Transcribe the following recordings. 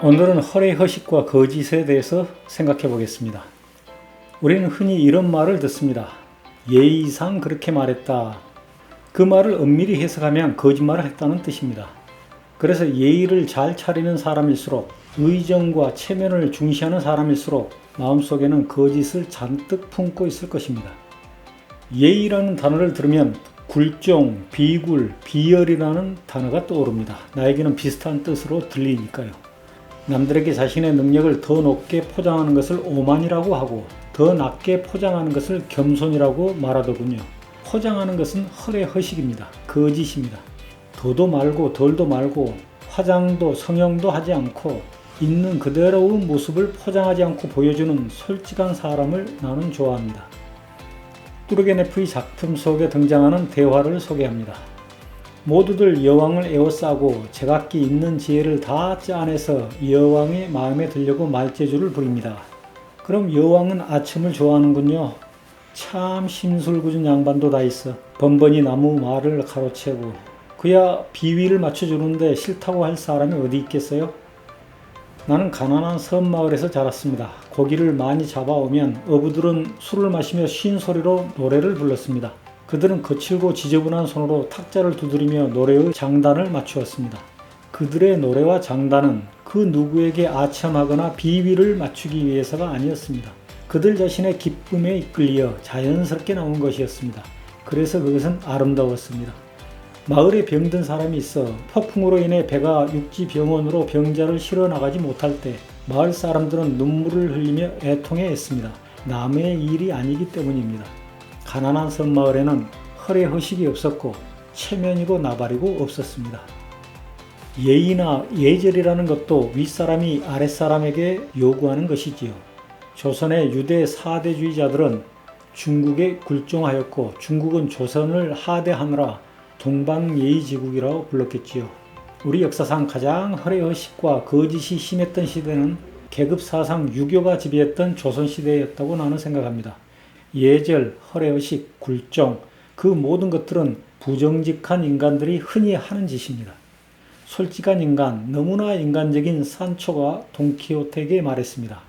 오늘은 허례허식과 거짓에 대해서 생각해 보겠습니다. 우리는 흔히 이런 말을 듣습니다. 예의상 그렇게 말했다. 그 말을 엄밀히 해석하면 거짓말을 했다는 뜻입니다. 그래서 예의를 잘 차리는 사람일수록, 의정과 체면을 중시하는 사람일수록 마음속에는 거짓을 잔뜩 품고 있을 것입니다. 예의라는 단어를 들으면 굴종, 비굴, 비열이라는 단어가 떠오릅니다. 나에게는 비슷한 뜻으로 들리니까요. 남들에게 자신의 능력을 더 높게 포장하는 것을 오만이라고 하고, 더 낮게 포장하는 것을 겸손이라고 말하더군요. 포장하는 것은 허례허식입니다. 거짓입니다. 더도 말고 덜도 말고 화장도 성형도 하지 않고 있는 그대로의 모습을 포장하지 않고 보여주는 솔직한 사람을 나는 좋아합니다. 뚜르게네프의 작품 속에 등장하는 대화를 소개합니다. 모두들 여왕을 에워싸고 제각기 있는 지혜를 다 짜내서 여왕의 마음에 들려고 말재주를 부립니다. 그럼 여왕은 아첨을 좋아하는군요. 참 심술궂은 양반도 다 있어. 번번이 나무 말을 가로채고 그야 비위를 맞춰주는데 싫다고 할 사람이 어디 있겠어요? 나는 가난한 섬마을에서 자랐습니다. 고기를 많이 잡아오면 어부들은 술을 마시며 쉰 소리로 노래를 불렀습니다. 그들은 거칠고 지저분한 손으로 탁자를 두드리며 노래의 장단을 맞추었습니다. 그들의 노래와 장단은 그 누구에게 아첨하거나 비위를 맞추기 위해서가 아니었습니다. 그들 자신의 기쁨에 이끌려 자연스럽게 나온 것이었습니다. 그래서 그것은 아름다웠습니다. 마을에 병든 사람이 있어 폭풍으로 인해 배가 육지병원으로 병자를 실어 나가지 못할 때 마을 사람들은 눈물을 흘리며 애통해 했습니다. 남의 일이 아니기 때문입니다. 가난한 섬마을에는 허례허식이 없었고 체면이고 나발이고 없었습니다. 예의나 예절이라는 것도 윗사람이 아랫사람에게 요구하는 것이지요. 조선의 유대 사대주의자들은 중국에 굴종하였고 중국은 조선을 하대하느라 동방예의지국이라고 불렀겠지요. 우리 역사상 가장 허례허식과 거짓이 심했던 시대는 계급사상 유교가 지배했던 조선시대였다고 나는 생각합니다. 예절, 허례허식, 굴종, 그 모든 것들은 부정직한 인간들이 흔히 하는 짓입니다. 솔직한 인간, 너무나 인간적인 산초가 돈키호테에게 말했습니다.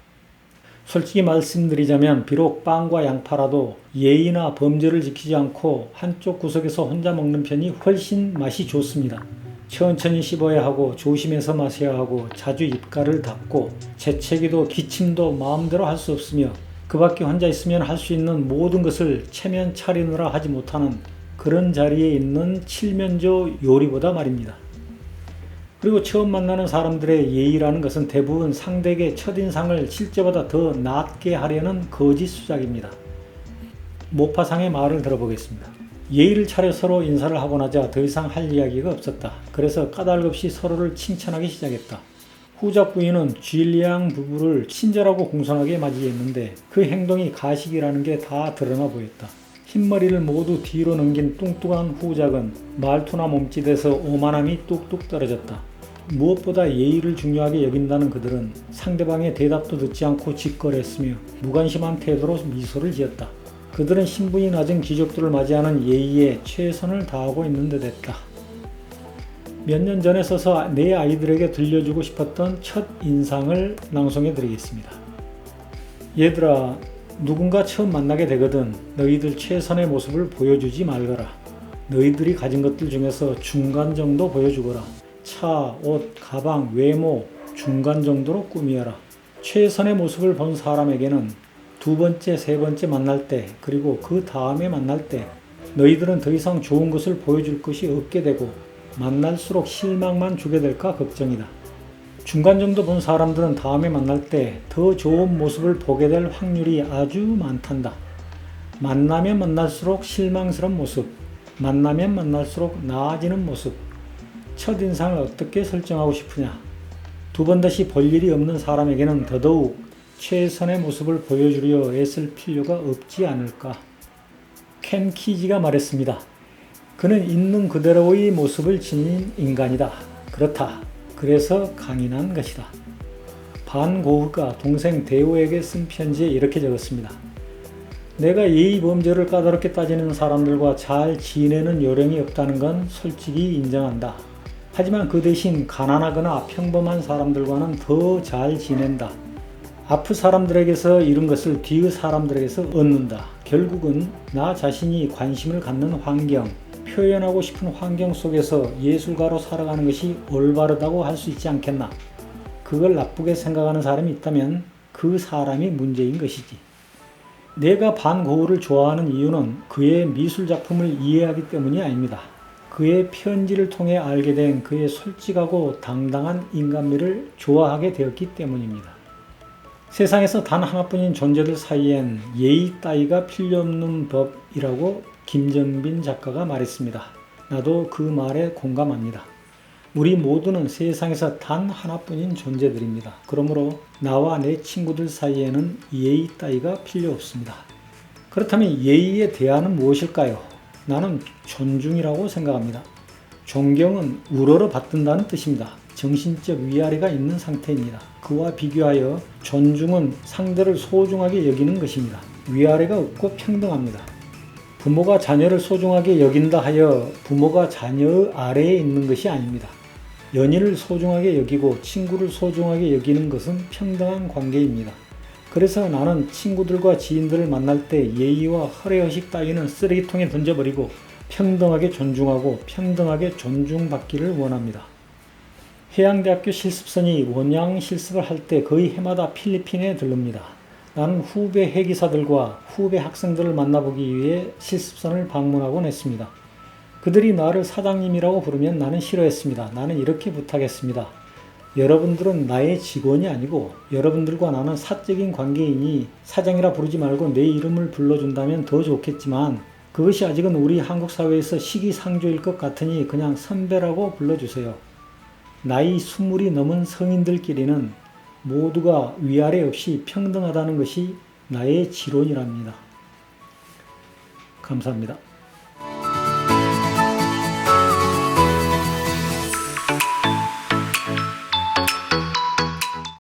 솔직히 말씀드리자면 비록 빵과 양파라도 예의나 범죄를 지키지 않고 한쪽 구석에서 혼자 먹는 편이 훨씬 맛이 좋습니다. 천천히 씹어야 하고 조심해서 마셔야 하고 자주 입가를 닫고 재채기도 기침도 마음대로 할 수 없으며 그 밖에 혼자 있으면 할 수 있는 모든 것을 체면 차리느라 하지 못하는 그런 자리에 있는 칠면조 요리보다 말입니다. 그리고 처음 만나는 사람들의 예의라는 것은 대부분 상대에게 첫인상을 실제보다 더 낮게 하려는 거짓 수작입니다. 모파상의 말을 들어보겠습니다. 예의를 차려 서로 인사를 하고 나자 더 이상 할 이야기가 없었다. 그래서 까닭없이 서로를 칭찬하기 시작했다. 후작 부인은 쥐리앙 부부를 친절하고 공손하게 맞이했는데 그 행동이 가식이라는 게 다 드러나 보였다. 흰머리를 모두 뒤로 넘긴 뚱뚱한 후작은 말투나 몸짓에서 오만함이 뚝뚝 떨어졌다. 무엇보다 예의를 중요하게 여긴다는 그들은 상대방의 대답도 듣지 않고 직거래했으며 무관심한 태도로 미소를 지었다. 그들은 신분이 낮은 귀족들을 맞이하는 예의에 최선을 다하고 있는 듯했다. 몇 년 전에 써서 내 아이들에게 들려주고 싶었던 첫 인상을 낭송해 드리겠습니다. 얘들아, 누군가 처음 만나게 되거든 너희들 최선의 모습을 보여주지 말거라. 너희들이 가진 것들 중에서 중간 정도 보여주거라. 차, 옷, 가방, 외모 중간 정도로 꾸미어라. 최선의 모습을 본 사람에게는 두 번째, 세 번째 만날 때 그리고 그 다음에 만날 때 너희들은 더 이상 좋은 것을 보여줄 것이 없게 되고 만날수록 실망만 주게 될까 걱정이다. 중간 정도 본 사람들은 다음에 만날 때 더 좋은 모습을 보게 될 확률이 아주 많단다. 만나면 만날수록 실망스러운 모습, 만나면 만날수록 나아지는 모습. 첫인상을 어떻게 설정하고 싶으냐? 두 번 다시 볼 일이 없는 사람에게는 더더욱 최선의 모습을 보여주려 애쓸 필요가 없지 않을까? 켄 키지가 말했습니다. 그는 있는 그대로의 모습을 지닌 인간이다. 그렇다. 그래서 강인한 것이다. 반 고흐가 동생 대호에게 쓴 편지에 이렇게 적었습니다. 내가 예의 범죄를 까다롭게 따지는 사람들과 잘 지내는 요령이 없다는 건 솔직히 인정한다. 하지만 그 대신 가난하거나 평범한 사람들과는 더 잘 지낸다. 앞 사람들에게서 잃은 것을 뒤의 사람들에게서 얻는다. 결국은 나 자신이 관심을 갖는 환경, 표현하고 싶은 환경 속에서 예술가로 살아가는 것이 올바르다고 할 수 있지 않겠나. 그걸 나쁘게 생각하는 사람이 있다면 그 사람이 문제인 것이지. 내가 반 고흐를 좋아하는 이유는 그의 미술작품을 이해하기 때문이 아닙니다. 그의 편지를 통해 알게 된 그의 솔직하고 당당한 인간미를 좋아하게 되었기 때문입니다. 세상에서 단 하나뿐인 존재들 사이엔 예의 따위가 필요 없는 법이라고 김정빈 작가가 말했습니다. 나도 그 말에 공감합니다. 우리 모두는 세상에서 단 하나뿐인 존재들입니다. 그러므로 나와 내 친구들 사이에는 예의 따위가 필요 없습니다. 그렇다면 예의의 대안은 무엇일까요? 나는 존중이라고 생각합니다. 존경은 우러러 받든다는 뜻입니다. 정신적 위아래가 있는 상태입니다. 그와 비교하여 존중은 상대를 소중하게 여기는 것입니다. 위아래가 없고 평등합니다. 부모가 자녀를 소중하게 여긴다 하여 부모가 자녀의 아래에 있는 것이 아닙니다. 연인을 소중하게 여기고 친구를 소중하게 여기는 것은 평등한 관계입니다. 그래서 나는 친구들과 지인들을 만날 때 예의와 허례허식 따위는 쓰레기통에 던져버리고 평등하게 존중하고 평등하게 존중받기를 원합니다. 해양대학교 실습선이 원양 실습을 할 때 거의 해마다 필리핀에 들릅니다. 나는 후배 회기사들과 후배 학생들을 만나보기 위해 실습선을 방문하곤 했습니다. 그들이 나를 사장님이라고 부르면 나는 싫어했습니다. 나는 이렇게 부탁했습니다. 여러분들은 나의 직원이 아니고 여러분들과 나는 사적인 관계이니 사장이라 부르지 말고 내 이름을 불러준다면 더 좋겠지만 그것이 아직은 우리 한국 사회에서 시기상조일 것 같으니 그냥 선배라고 불러주세요. 나이 20이 넘은 성인들끼리는 모두가 위아래 없이 평등하다는 것이 나의 지론이랍니다. 감사합니다.